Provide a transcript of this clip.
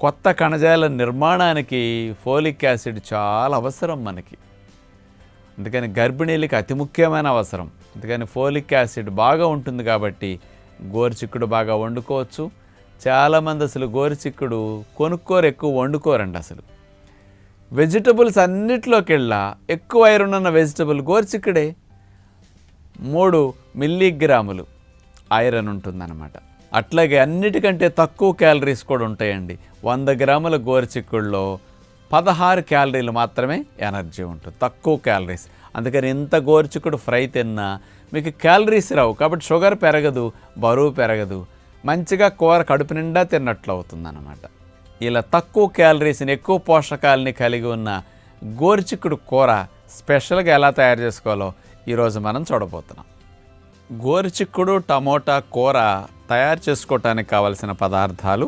కొత్త కణజాల నిర్మాణానికి ఫోలిక్ యాసిడ్ చాలా అవసరం మనకి. అందుకని గర్భిణీలకి అతి ముఖ్యమైన అవసరం. అందుకని ఫోలిక్ యాసిడ్ బాగా ఉంటుంది కాబట్టి గోరుచిక్కుడు బాగా వండుకోవచ్చు. చాలామంది అసలు గోరుచిక్కుడు కొనుక్కోరు, ఎక్కువ వండుకోరండి. అసలు వెజిటబుల్స్ అన్నిటిలోకెళ్ళా ఎక్కువ ఐరన్ ఉన్న వెజిటబుల్ గోరుచిక్కుడే. 3 మిల్లీగ్రాములు ఐరన్ ఉంటుందన్నమాట. అట్లాగే అన్నిటికంటే తక్కువ క్యాలరీస్ కూడా ఉంటాయండి. 100 గ్రాముల గోరుచిక్కుడులో 16 క్యాలరీలు మాత్రమే ఎనర్జీ ఉంటుంది, తక్కువ క్యాలరీస్. అందుకని ఇంత గోరుచిక్కుడు ఫ్రై తిన్నా మీకు క్యాలరీస్ రావు, కాబట్టి షుగర్ పెరగదు, బరువు పెరగదు, మంచిగా కూర కడుపు నిండా తిన్నట్లు అవుతుందన్నమాట. ఇలా తక్కువ క్యాలరీస్ని ఎక్కువ పోషకాలని కలిగి ఉన్న గోరుచిక్కుడు కూర స్పెషల్గా ఎలా తయారు చేసుకోవాలో ఈరోజు మనం చూడబోతున్నాం. గోరుచిక్కుడు టమోటా కూర తయారు చేసుకోవటానికి కావలసిన పదార్థాలు: